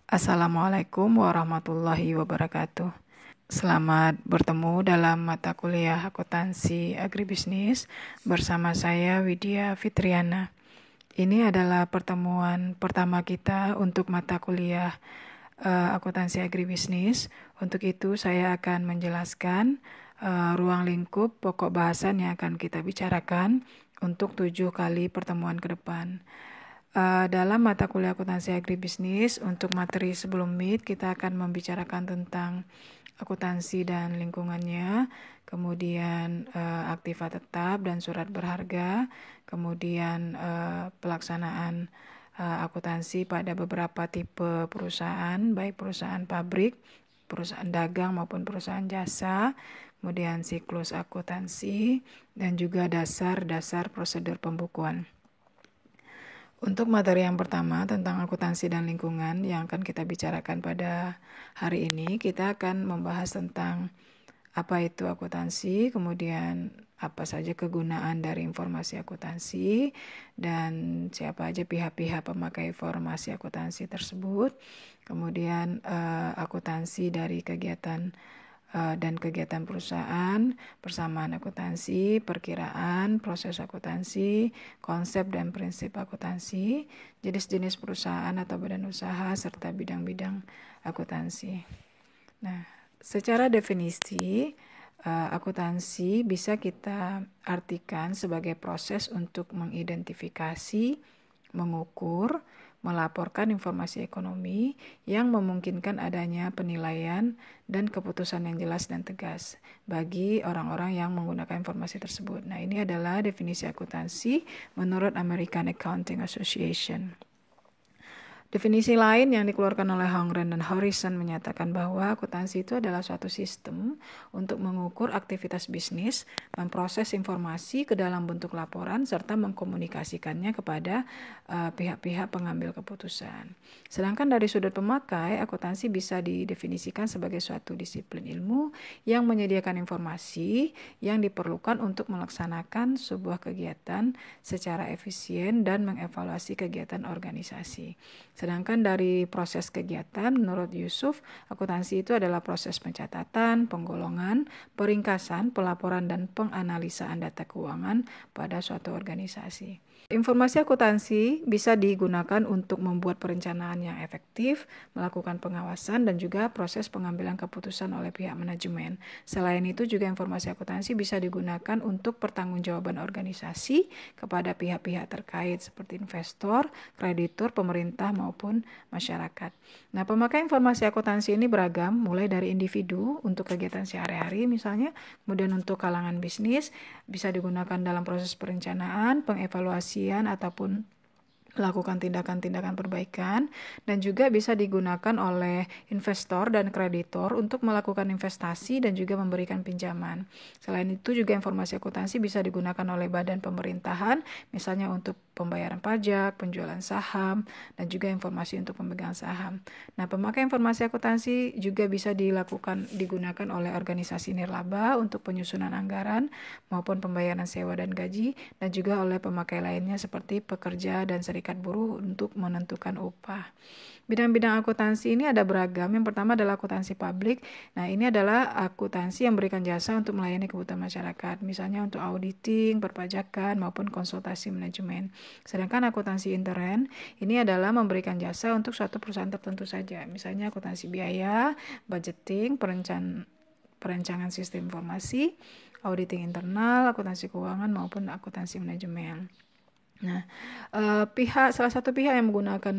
Assalamualaikum warahmatullahi wabarakatuh. Selamat bertemu dalam mata kuliah akuntansi agribisnis bersama saya Widya Fitriana. Ini adalah pertemuan pertama kita untuk mata kuliah akuntansi agribisnis. Untuk itu saya akan menjelaskan ruang lingkup pokok bahasan yang akan kita bicarakan untuk 7 kali pertemuan ke depan. Dalam mata kuliah akuntansi agribisnis, untuk materi sebelum MIT kita akan membicarakan tentang akuntansi dan lingkungannya, kemudian aktiva tetap dan surat berharga, kemudian pelaksanaan akuntansi pada beberapa tipe perusahaan, baik perusahaan pabrik, perusahaan dagang maupun perusahaan jasa, kemudian siklus akuntansi, dan juga dasar-dasar prosedur pembukuan. Untuk materi yang pertama tentang akuntansi dan lingkungan yang akan kita bicarakan pada hari ini, kita akan membahas tentang apa itu akuntansi, kemudian apa saja kegunaan dari informasi akuntansi, dan siapa aja pihak-pihak pemakai informasi akuntansi tersebut, kemudian akuntansi dari kegiatan dan kegiatan perusahaan, persamaan akuntansi, perkiraan, proses akuntansi, konsep dan prinsip akuntansi, jenis-jenis perusahaan atau badan usaha, serta bidang-bidang akuntansi. Nah, secara definisi, akuntansi bisa kita artikan sebagai proses untuk mengidentifikasi, mengukur, melaporkan informasi ekonomi yang memungkinkan adanya penilaian dan keputusan yang jelas dan tegas bagi orang-orang yang menggunakan informasi tersebut. Nah, ini adalah definisi akuntansi menurut American Accounting Association. Definisi lain yang dikeluarkan oleh Hongren dan Harrison menyatakan bahwa akuntansi itu adalah suatu sistem untuk mengukur aktivitas bisnis, memproses informasi ke dalam bentuk laporan, serta mengkomunikasikannya kepada pihak-pihak pengambil keputusan. Sedangkan dari sudut pemakai, akuntansi bisa didefinisikan sebagai suatu disiplin ilmu yang menyediakan informasi yang diperlukan untuk melaksanakan sebuah kegiatan secara efisien dan mengevaluasi kegiatan organisasi. Sedangkan dari proses kegiatan, menurut Yusuf, akuntansi itu adalah proses pencatatan, penggolongan, peringkasan, pelaporan, dan penganalisaan data keuangan pada suatu organisasi. Informasi akuntansi bisa digunakan untuk membuat perencanaan yang efektif, melakukan pengawasan, dan juga proses pengambilan keputusan oleh pihak manajemen. Selain itu juga informasi akuntansi bisa digunakan untuk pertanggungjawaban organisasi kepada pihak-pihak terkait seperti investor, kreditur, pemerintah, maupun masyarakat. Nah, pemakai informasi akuntansi ini beragam, mulai dari individu untuk kegiatan sehari-hari misalnya, kemudian untuk kalangan bisnis, bisa digunakan dalam proses perencanaan, pengevaluasian, ataupun melakukan tindakan-tindakan perbaikan, dan juga bisa digunakan oleh investor dan kreditor untuk melakukan investasi dan juga memberikan pinjaman. Selain itu juga informasi akuntansi bisa digunakan oleh badan pemerintahan, misalnya untuk pembayaran pajak, penjualan saham, dan juga informasi untuk pemegang saham. Nah, pemakai informasi akuntansi juga bisa digunakan oleh organisasi nirlaba untuk penyusunan anggaran maupun pembayaran sewa dan gaji, dan juga oleh pemakai lainnya seperti pekerja dan serikat buruh untuk menentukan upah. Bidang-bidang akuntansi ini ada beragam. Yang pertama adalah akuntansi publik. Nah, ini adalah akuntansi yang memberikan jasa untuk melayani kebutuhan masyarakat, misalnya untuk auditing, perpajakan, maupun konsultasi manajemen. Sedangkan akuntansi intern ini adalah memberikan jasa untuk suatu perusahaan tertentu saja, misalnya akuntansi biaya, budgeting, perencanaan sistem informasi, auditing internal, akuntansi keuangan, maupun akuntansi manajemen. Nah, salah satu pihak yang menggunakan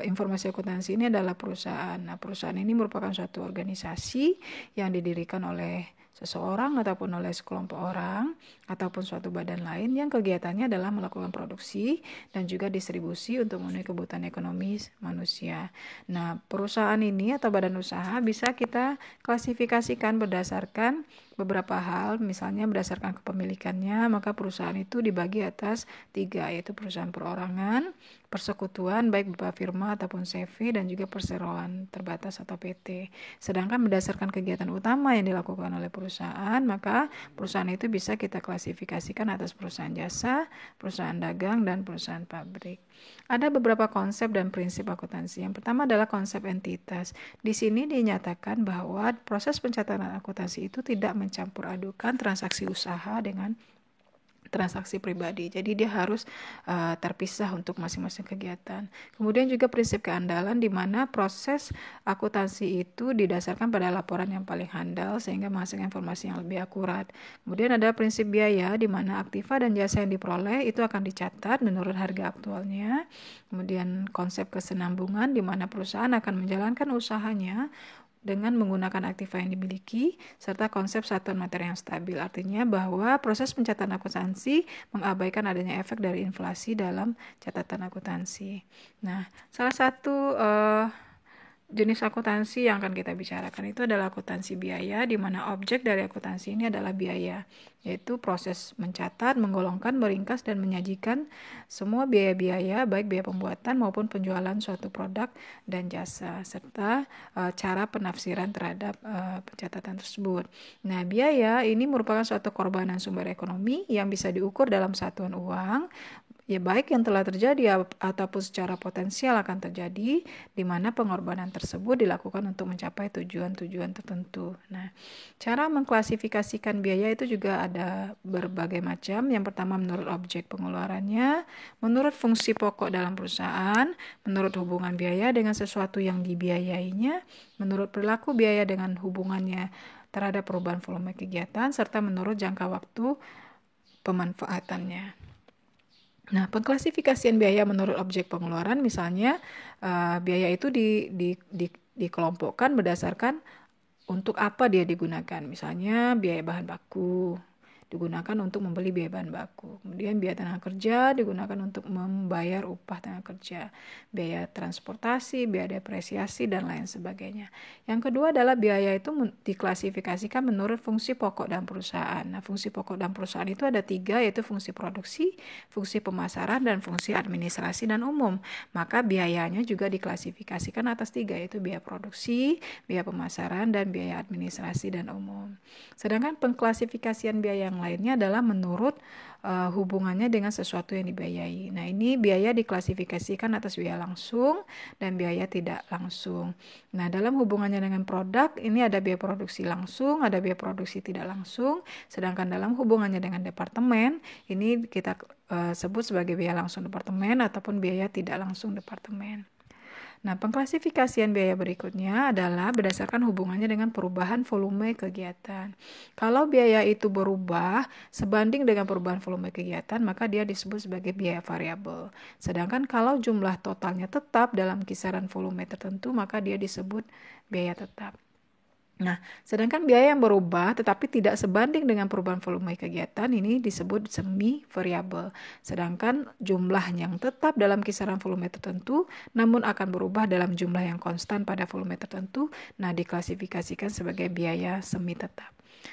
informasi akuntansi ini adalah perusahaan. Nah, perusahaan ini merupakan suatu organisasi yang didirikan oleh seseorang ataupun oleh sekelompok orang ataupun suatu badan lain yang kegiatannya adalah melakukan produksi dan juga distribusi untuk memenuhi kebutuhan ekonomi manusia. Nah, perusahaan ini atau badan usaha bisa kita klasifikasikan berdasarkan beberapa hal, misalnya berdasarkan kepemilikannya, maka perusahaan itu dibagi atas 3, yaitu perusahaan perorangan, persekutuan baik berupa firma ataupun CV, dan juga perseroan terbatas atau PT. Sedangkan berdasarkan kegiatan utama yang dilakukan oleh perusahaan, maka perusahaan itu bisa kita klasifikasikan atas perusahaan jasa, perusahaan dagang, dan perusahaan pabrik. Ada beberapa konsep dan prinsip akuntansi. Yang pertama adalah konsep entitas. Di sini dinyatakan bahwa proses pencatatan akuntansi itu tidak mencampur adukan transaksi usaha dengan transaksi pribadi. Jadi dia harus terpisah untuk masing-masing kegiatan. Kemudian juga prinsip keandalan di mana proses akuntansi itu didasarkan pada laporan yang paling handal sehingga menghasilkan informasi yang lebih akurat. Kemudian ada prinsip biaya di mana aktiva dan jasa yang diperoleh itu akan dicatat menurut harga aktualnya. Kemudian konsep kesenambungan di mana perusahaan akan menjalankan usahanya dengan menggunakan aktiva yang dimiliki, serta konsep satuan materi yang stabil. Artinya bahwa proses pencatatan akuntansi mengabaikan adanya efek dari inflasi dalam catatan akuntansi. Nah, salah satu jenis akuntansi yang akan kita bicarakan itu adalah akuntansi biaya, di mana objek dari akuntansi ini adalah biaya, yaitu proses mencatat, menggolongkan, meringkas, dan menyajikan semua biaya-biaya, baik biaya pembuatan maupun penjualan suatu produk dan jasa, serta cara penafsiran terhadap pencatatan tersebut. Nah, biaya ini merupakan suatu korbanan sumber ekonomi yang bisa diukur dalam satuan uang, ya baik yang telah terjadi ataupun secara potensial akan terjadi, di mana pengorbanan tersebut dilakukan untuk mencapai tujuan-tujuan tertentu. Nah, cara mengklasifikasikan biaya itu juga ada berbagai macam. Yang pertama menurut objek pengeluarannya, menurut fungsi pokok dalam perusahaan, menurut hubungan biaya dengan sesuatu yang dibiayainya, menurut perilaku biaya dengan hubungannya terhadap perubahan volume kegiatan, serta menurut jangka waktu pemanfaatannya. Nah, pengklasifikasian biaya menurut objek pengeluaran, misalnya biaya itu dikelompokkan berdasarkan untuk apa dia digunakan. Misalnya biaya bahan baku digunakan untuk membeli biaya bahan baku. Kemudian biaya tenaga kerja digunakan untuk membayar upah tenaga kerja, biaya transportasi, biaya depresiasi, dan lain sebagainya. Yang kedua adalah biaya itu diklasifikasikan menurut fungsi pokok dan perusahaan. Nah, fungsi pokok dan perusahaan itu ada 3, yaitu fungsi produksi, fungsi pemasaran, dan fungsi administrasi dan umum. Maka biayanya juga diklasifikasikan atas 3, yaitu biaya produksi, biaya pemasaran, dan biaya administrasi dan umum. Sedangkan pengklasifikasian biaya yang lainnya adalah menurut hubungannya dengan sesuatu yang dibiayai. Nah, ini biaya diklasifikasikan atas biaya langsung dan biaya tidak langsung. Nah, dalam hubungannya dengan produk, ini ada biaya produksi langsung, ada biaya produksi tidak langsung. Sedangkan dalam hubungannya dengan departemen, ini kita sebut sebagai biaya langsung departemen ataupun biaya tidak langsung departemen. Nah, pengklasifikasian biaya berikutnya adalah berdasarkan hubungannya dengan perubahan volume kegiatan. Kalau biaya itu berubah sebanding dengan perubahan volume kegiatan, maka dia disebut sebagai biaya variabel. Sedangkan kalau jumlah totalnya tetap dalam kisaran volume tertentu, maka dia disebut biaya tetap. Nah, sedangkan biaya yang berubah tetapi tidak sebanding dengan perubahan volume kegiatan ini disebut semi variabel. Sedangkan jumlah yang tetap dalam kisaran volume tertentu namun akan berubah dalam jumlah yang konstan pada volume tertentu, nah diklasifikasikan sebagai biaya semi tetap.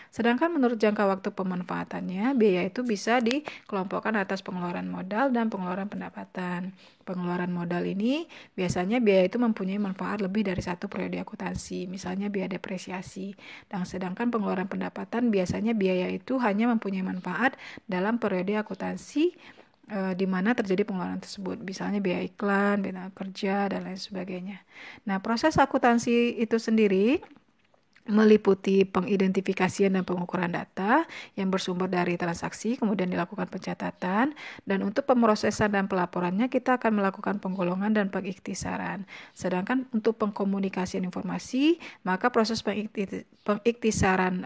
Sedangkan menurut jangka waktu pemanfaatannya, biaya itu bisa dikelompokkan atas pengeluaran modal dan pengeluaran pendapatan. Pengeluaran modal ini biasanya biaya itu mempunyai manfaat lebih dari 1 periode akuntansi, misalnya biaya depresiasi. Dan sedangkan pengeluaran pendapatan biasanya biaya itu hanya mempunyai manfaat dalam periode akuntansi di mana terjadi pengeluaran tersebut, misalnya biaya iklan, biaya kerja, dan lain sebagainya. Nah, proses akuntansi itu sendiri meliputi pengidentifikasian dan pengukuran data yang bersumber dari transaksi, kemudian dilakukan pencatatan, dan untuk pemrosesan dan pelaporannya kita akan melakukan penggolongan dan pengiktisaran. Sedangkan untuk pengkomunikasian informasi, maka proses pengiktisaran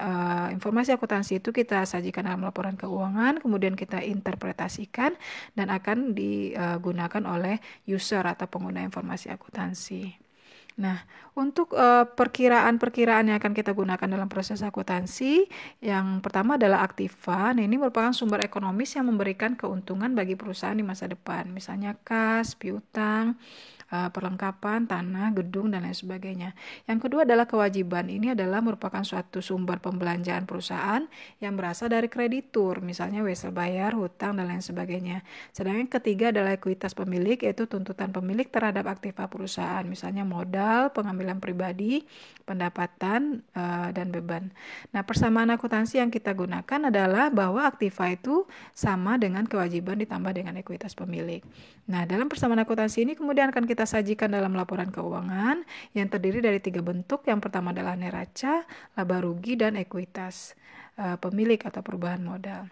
informasi akuntansi itu kita sajikan dalam laporan keuangan, kemudian kita interpretasikan dan akan digunakan oleh user atau pengguna informasi akuntansi. Nah, untuk perkiraan-perkiraan yang akan kita gunakan dalam proses akuntansi, yang pertama adalah aktiva. Nah, ini merupakan sumber ekonomis yang memberikan keuntungan bagi perusahaan di masa depan. Misalnya kas, piutang, perlengkapan, tanah, gedung, dan lain sebagainya. Yang kedua adalah kewajiban. Ini adalah merupakan suatu sumber pembelanjaan perusahaan yang berasal dari kreditur, misalnya wesel bayar, hutang, dan lain sebagainya. Sedangkan yang ketiga adalah ekuitas pemilik, yaitu tuntutan pemilik terhadap aktiva perusahaan, misalnya modal, pengambilan pribadi, pendapatan, dan beban. Nah, persamaan akuntansi yang kita gunakan adalah bahwa aktiva itu sama dengan kewajiban ditambah dengan ekuitas pemilik. Nah, dalam persamaan akuntansi ini kemudian akan kita sajikan dalam laporan keuangan yang terdiri dari 3 bentuk. Yang pertama adalah neraca, laba rugi, dan ekuitas pemilik atau perubahan modal.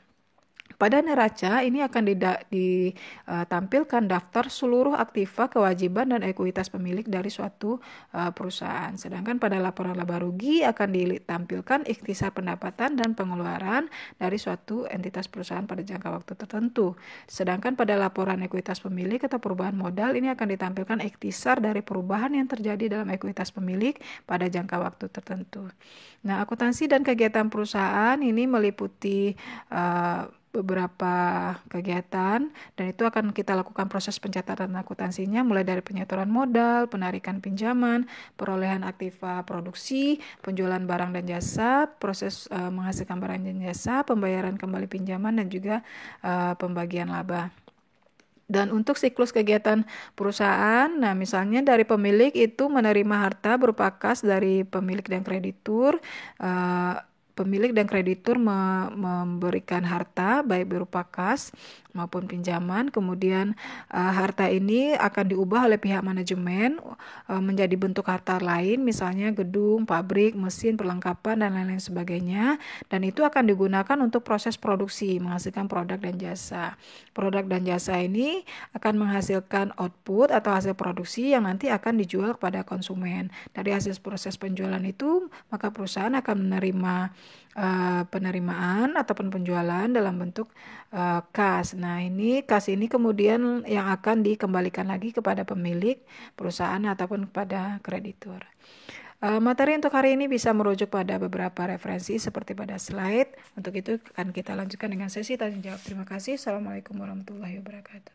Pada neraca ini akan ditampilkan daftar seluruh aktiva, kewajiban, dan ekuitas pemilik dari suatu perusahaan. Sedangkan pada laporan laba rugi akan ditampilkan ikhtisar pendapatan dan pengeluaran dari suatu entitas perusahaan pada jangka waktu tertentu. Sedangkan pada laporan ekuitas pemilik atau perubahan modal ini akan ditampilkan ikhtisar dari perubahan yang terjadi dalam ekuitas pemilik pada jangka waktu tertentu. Nah, akuntansi dan kegiatan perusahaan ini meliputi beberapa kegiatan, dan itu akan kita lakukan proses pencatatan akuntansinya mulai dari penyetoran modal, penarikan pinjaman, perolehan aktiva produksi, penjualan barang dan jasa, proses menghasilkan barang dan jasa, pembayaran kembali pinjaman, dan juga pembagian laba. Dan untuk siklus kegiatan perusahaan, nah misalnya dari pemilik itu menerima harta berupa kas dari pemilik dan kreditur. Pemilik dan kreditur memberikan harta baik berupa kas maupun pinjaman. Kemudian harta ini akan diubah oleh pihak manajemen menjadi bentuk harta lain, misalnya gedung, pabrik, mesin, perlengkapan, dan lain-lain sebagainya. Dan itu akan digunakan untuk proses produksi, menghasilkan produk dan jasa. Produk dan jasa ini akan menghasilkan output atau hasil produksi yang nanti akan dijual kepada konsumen. Dari hasil proses penjualan itu, maka perusahaan akan menerima penerimaan ataupun penjualan dalam bentuk kas. Nah, kas ini kemudian yang akan dikembalikan lagi kepada pemilik perusahaan ataupun kepada kreditur. Materi untuk hari ini bisa merujuk pada beberapa referensi seperti pada slide. Untuk itu akan kita lanjutkan dengan sesi tanya jawab. Terima kasih. Assalamualaikum warahmatullahi wabarakatuh.